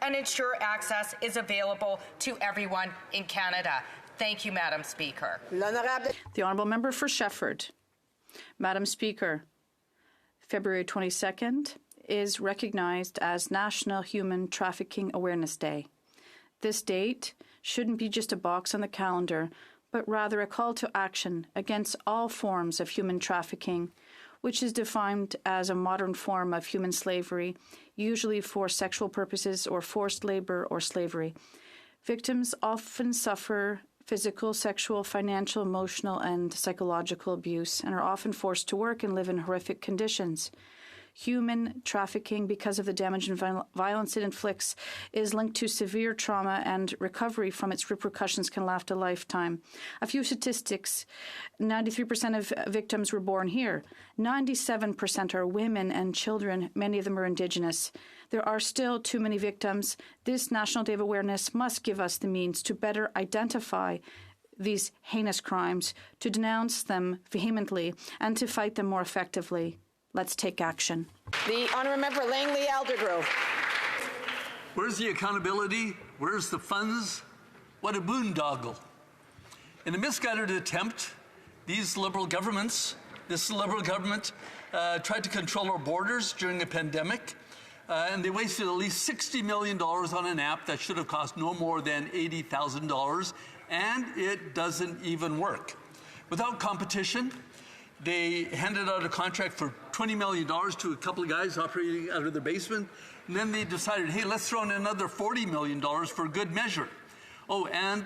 and ensure access is available to everyone in Canada. Thank you, Madam Speaker. The Honourable Member for Shefford. Madam Speaker, February 22nd is recognized as National Human Trafficking Awareness Day. This date shouldn't be just a box on the calendar, but rather a call to action against all forms of human trafficking, which is defined as a modern form of human slavery, usually for sexual purposes or forced labor or slavery. Victims often suffer physical, sexual, financial, emotional, and psychological abuse and are often forced to work and live in horrific conditions. Human trafficking, because of the damage and violence it inflicts, is linked to severe trauma, and recovery from its repercussions can last a lifetime. A few statistics: 93% of victims were born here. 97% are women and children. Many of them are Indigenous. There are still too many victims. This National Day of Awareness must give us the means to better identify these heinous crimes, to denounce them vehemently, and to fight them more effectively. Let's take action. The Honourable Member Langley Aldergrove. Where's the accountability? Where's the funds? What a boondoggle. In a misguided attempt, this Liberal government tried to control our borders during the pandemic, and they wasted at least $60 million on an app that should have cost no more than $80,000, and it doesn't even work. Without competition, they handed out a contract for $20 million to a couple of guys operating out of their basement. And then they decided, hey, let's throw in another $40 million for good measure. Oh, and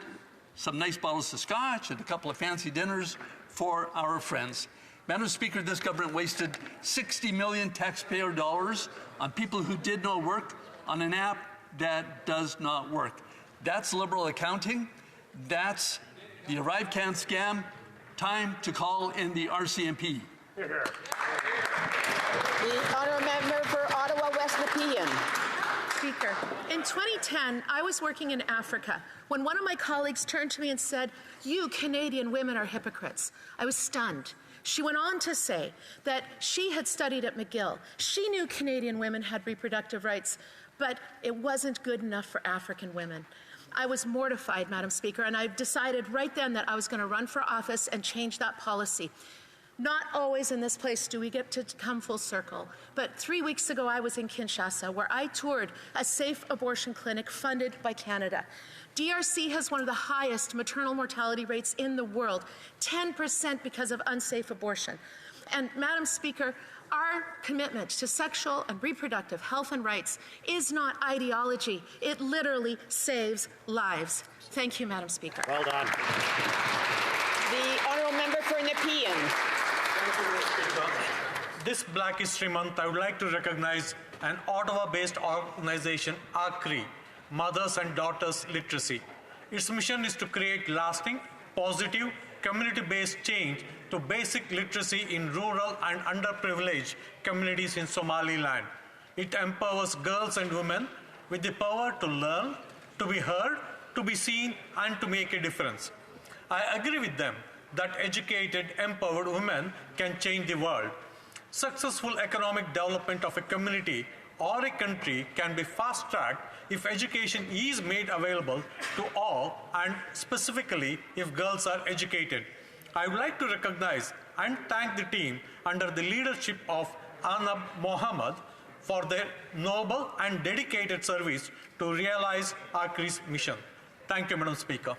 some nice bottles of scotch and a couple of fancy dinners for our friends. Madam Speaker, this government wasted $60 million taxpayer dollars on people who did no work on an app that does not work. That's Liberal accounting. That's the Arrive Can scam. Time to call in the RCMP. The Honourable Member for Ottawa West Nepean. Speaker, in 2010, I was working in Africa when one of my colleagues turned to me and said, "You Canadian women are hypocrites." I was stunned. She went on to say that she had studied at McGill. She knew Canadian women had reproductive rights, but it wasn't good enough for African women. I was mortified, Madam Speaker, and I decided right then that I was going to run for office and change that policy. Not always in this place do we get to come full circle, but 3 weeks ago I was in Kinshasa, where I toured a safe abortion clinic funded by Canada. DRC has one of the highest maternal mortality rates in the world, 10% because of unsafe abortion. And Madam Speaker, our commitment to sexual and reproductive health and rights is not ideology. It literally saves lives. Thank you, Madam Speaker. Well done. The Honourable Member for Nepean. This Black History Month, I would like to recognize an Ottawa-based organization, ACRI, Mothers and Daughters Literacy. Its mission is to create lasting, positive, community-based change to basic literacy in rural and underprivileged communities in Somaliland. It empowers girls and women with the power to learn, to be heard, to be seen, and to make a difference. I agree with them that educated, empowered women can change the world. Successful economic development of a community or a country can be fast-tracked if education is made available to all, and specifically if girls are educated. I would like to recognize and thank the team under the leadership of Anab Mohammed for their noble and dedicated service to realize ACRI's mission. Thank you, Madam Speaker.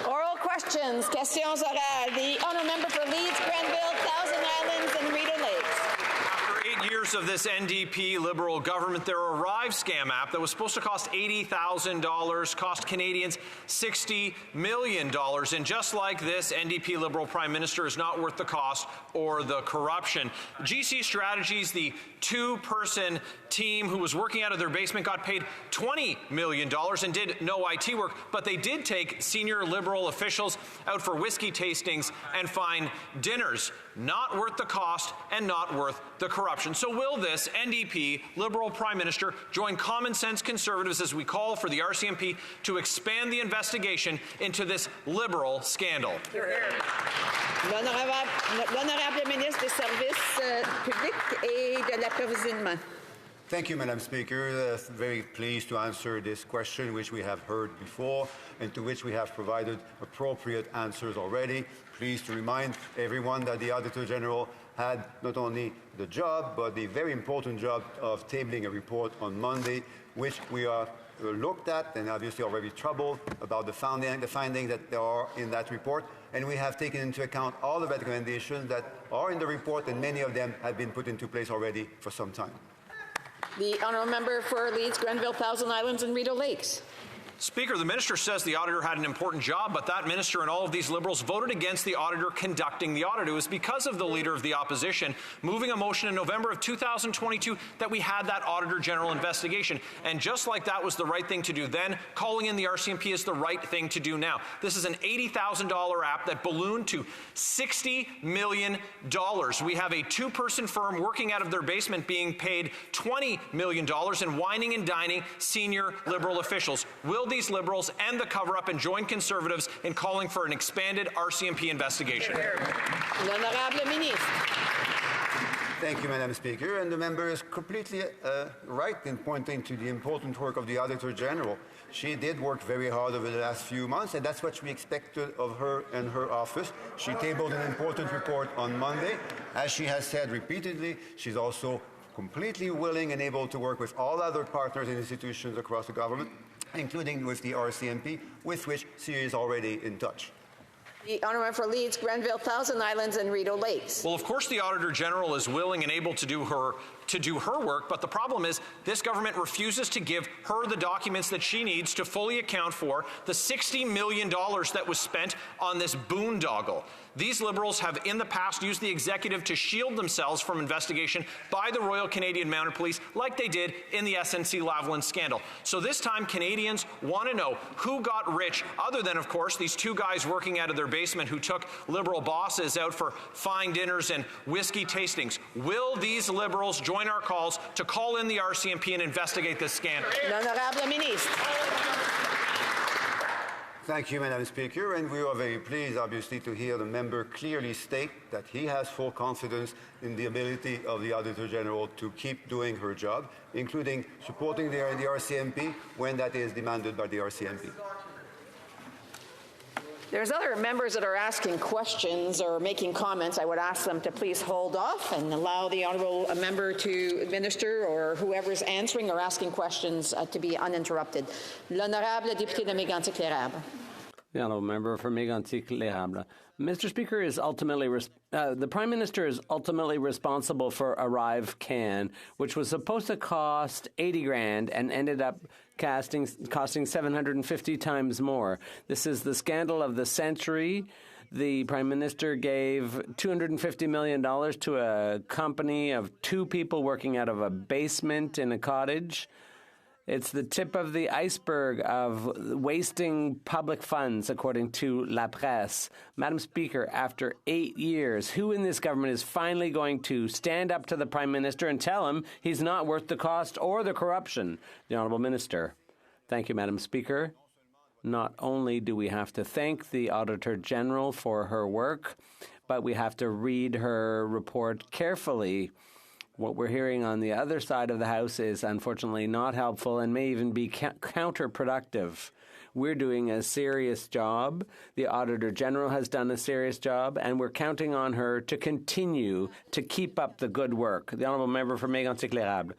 Oral questions, questions orales. The Honourable Member for Leeds, Grenville, Thousand Islands, and Reeder Lakes. After 8 years of this NDP Liberal government, their Arrive scam app that was supposed to cost $80,000 cost Canadians $60 million. And just like this, NDP Liberal Prime Minister is not worth the cost or the corruption. GC Strategies, the two-person team who was working out of their basement, got paid $20 million and did no IT work, but they did take senior Liberal officials out for whiskey tastings and fine dinners. Not worth the cost and not worth the corruption. So will this NDP Liberal Prime Minister join common sense Conservatives as we call for the RCMP to expand the investigation into this Liberal scandal? L'honorable ministre des Services publics et de l'approvisionnement. Thank you, Madam Speaker. Very pleased to answer this question, which we have heard before and to which we have provided appropriate answers already. Pleased to remind everyone that the Auditor General had not only the job, but the very important job of tabling a report on Monday, which we are looked at and obviously already troubled about the findings that there are in that report. And we have taken into account all the recommendations that are in the report, and many of them have been put into place already for some time. The honourable member for Leeds, Grenville, Thousand Islands and Rideau Lakes. Speaker, the minister says the auditor had an important job, but that minister and all of these Liberals voted against the auditor conducting the audit. It was because of the Leader of the Opposition moving a motion in November of 2022 that we had that Auditor General investigation. And just like that was the right thing to do then, calling in the RCMP is the right thing to do now. This is an $80,000 app that ballooned to $60 million. We have a two-person firm working out of their basement being paid $20 million and wining and dining senior Liberal officials. Will these Liberals end the cover-up and join Conservatives in calling for an expanded RCMP investigation? L'honorable ministre. Thank you, Madam Speaker. And the member is completely right in pointing to the important work of the Auditor General. She did work very hard over the last few months, and that's what we expected of her and her office. She tabled an important report on Monday. As she has said repeatedly, she's also completely willing and able to work with all other partners and institutions across the government, including with the RCMP, with which she is already in touch. The honourable for Leeds, Grenville, Thousand Islands and Rideau Lakes. Well, of course, the Auditor General is willing and able to do her work, but the problem is this government refuses to give her the documents that she needs to fully account for the $60 million that was spent on this boondoggle. These Liberals have in the past used the executive to shield themselves from investigation by the Royal Canadian Mounted Police, like they did in the SNC-Lavalin scandal. So this time, Canadians want to know who got rich, other than, of course, these two guys working out of their basement who took Liberal bosses out for fine dinners and whiskey tastings. Will these Liberals join our calls to call in the RCMP and investigate this scandal? L'honorable ministre. Thank you, Madam Speaker, and we are very pleased, obviously, to hear the member clearly state that he has full confidence in the ability of the Auditor General to keep doing her job, including supporting the RCMP when that is demanded by the RCMP. There's other members that are asking questions or making comments. I would ask them to please hold off and allow the honourable member to administer, or whoever's answering or asking questions to be uninterrupted. L'honorable député de Mégantic-l'Érable. The honourable member for Mégantic-l'Érable. Mr. Speaker, the Prime Minister is ultimately responsible for Arrive Can, which was supposed to cost $80,000 and ended up costing 750 times more. This is the scandal of the century. The Prime Minister gave $250 million to a company of two people working out of a basement in a cottage. It's the tip of the iceberg of wasting public funds, according to La Presse. Madam Speaker, after 8 years, who in this government is finally going to stand up to the Prime Minister and tell him he's not worth the cost or the corruption? The Honourable Minister. Thank you, Madam Speaker. Not only do we have to thank the Auditor General for her work, but we have to read her report carefully. What we're hearing on the other side of the House is unfortunately not helpful and may even be counterproductive. We're doing a serious job. The Auditor General has done a serious job, and we're counting on her to continue to keep up the good work. The Honourable Member for Mégantic-l'Érable.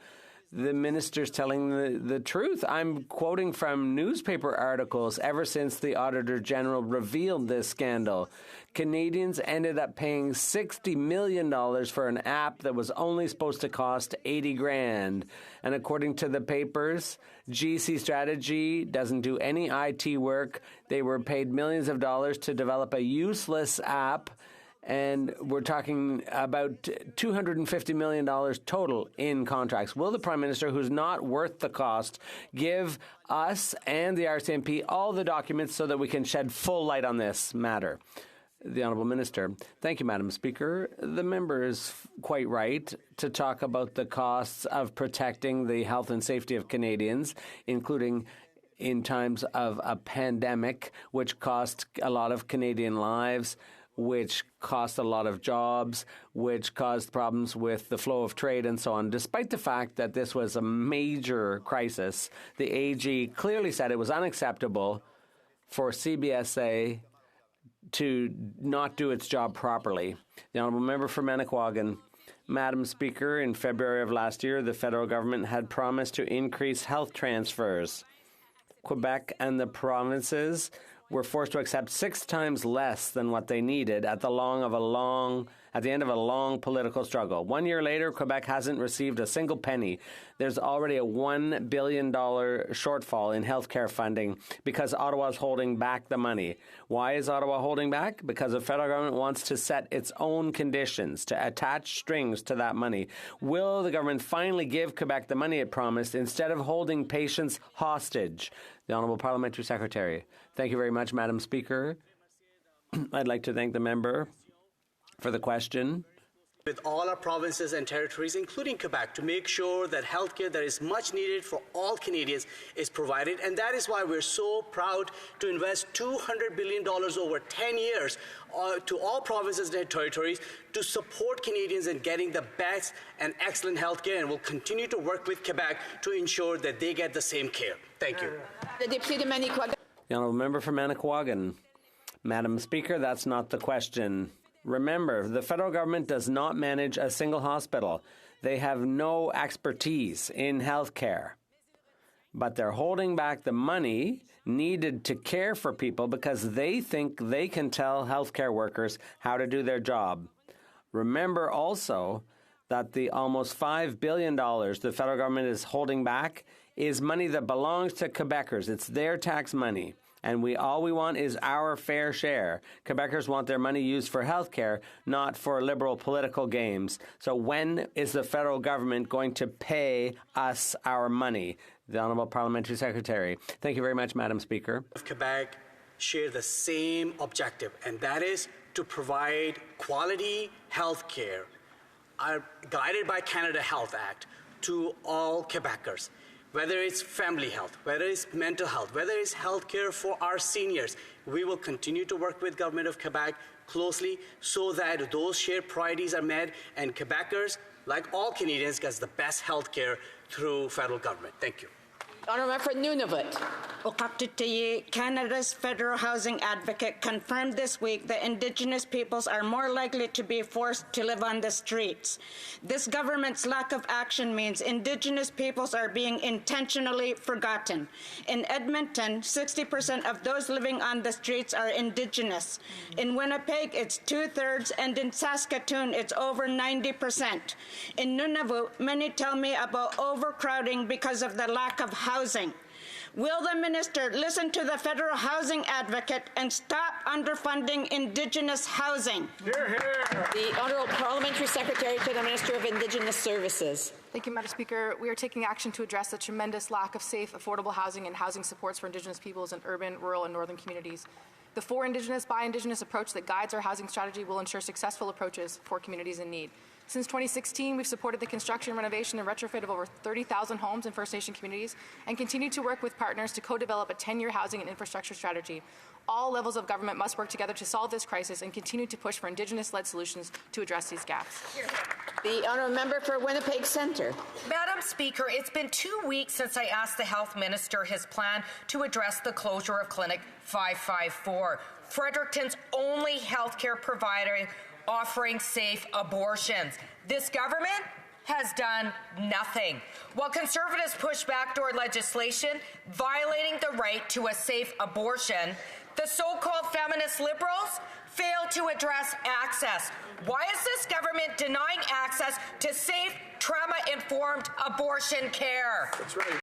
The minister's telling the truth. I'm quoting from newspaper articles ever since the Auditor General revealed this scandal. Canadians ended up paying $60 million for an app that was only supposed to cost $80,000. And according to the papers, GC Strategy doesn't do any IT work. They were paid millions of dollars to develop a useless app. And we're talking about $250 million total in contracts. Will the Prime Minister, who's not worth the cost, give us and the RCMP all the documents so that we can shed full light on this matter? The Honourable Minister. Thank you, Madam Speaker. The member is quite right to talk about the costs of protecting the health and safety of Canadians, including in times of a pandemic, which cost a lot of Canadian lives. which cost a lot of jobs, which caused problems with the flow of trade and so on. Despite the fact that this was a major crisis, the AG clearly said it was unacceptable for CBSA to not do its job properly. The Honourable Member for Manicouagan. Madam Speaker, in February of last year, the federal government had promised to increase health transfers. Quebec and the provinces were forced to accept 6 times less than what they needed at the end of a long political struggle. 1 year later, Quebec hasn't received a single penny. There's already a $1 billion shortfall in healthcare funding because Ottawa's holding back the money. Why is Ottawa holding back? Because the federal government wants to set its own conditions, to attach strings to that money. Will the government finally give Quebec the money it promised instead of holding patients hostage? The Honourable Parliamentary Secretary. Thank you very much, Madam Speaker. I'd like to thank the member for the question. With all our provinces and territories, including Quebec, to make sure that healthcare that is much needed for all Canadians is provided. And that is why we're so proud to invest $200 billion over 10 years to all provinces and territories to support Canadians in getting the best and excellent healthcare. And we'll continue to work with Quebec to ensure that they get the same care. Thank you. The Honourable Member for Manicouagan. Madam Speaker, that's not the question. Remember, the federal government does not manage a single hospital. They have no expertise in health care. But they're holding back the money needed to care for people because they think they can tell healthcare workers how to do their job. Remember also that the almost $5 billion the federal government is holding back is money that belongs to Quebecers. It's their tax money. And all we want is our fair share. Quebecers want their money used for health care, not for liberal political games. So when is the federal government going to pay us our money? The Honourable Parliamentary Secretary. Thank you very much, Madam Speaker. Quebec share the same objective, and that is to provide quality health care guided by Canada Health Act to all Quebecers. Whether it's family health, whether it's mental health, whether it's health care for our seniors, we will continue to work with Government of Quebec closely so that those shared priorities are met and Quebecers, like all Canadians, get the best health care through federal government. Thank you. Honourable for Nunavut. Canada's federal housing advocate confirmed this week that Indigenous peoples are more likely to be forced to live on the streets. This government's lack of action means Indigenous peoples are being intentionally forgotten. In Edmonton, 60% of those living on the streets are Indigenous. In Winnipeg, it's 2/3, and in Saskatoon, it's over 90%. In Nunavut, many tell me about overcrowding because of the lack of housing. Will the minister listen to the federal housing advocate and stop underfunding Indigenous housing? Hear, hear. The Honourable Parliamentary Secretary to the Minister of Indigenous Services. Thank you, Madam Speaker. We are taking action to address the tremendous lack of safe, affordable housing and housing supports for Indigenous peoples in urban, rural, and northern communities. The For Indigenous, by Indigenous approach that guides our housing strategy will ensure successful approaches for communities in need. Since 2016, we've supported the construction, renovation, and retrofit of over 30,000 homes in First Nation communities and continue to work with partners to co-develop a 10-year housing and infrastructure strategy. All levels of government must work together to solve this crisis and continue to push for Indigenous-led solutions to address these gaps. The Honourable Member for Winnipeg Centre. Madam Speaker, it's been 2 weeks since I asked the Health Minister his plan to address the closure of Clinic 554, Fredericton's only healthcare provider offering safe abortions. This government has done nothing. While Conservatives push backdoor legislation violating the right to a safe abortion, the so-called feminist liberals fail to address access. Why is this government denying access to safe, trauma-informed abortion care? That's right.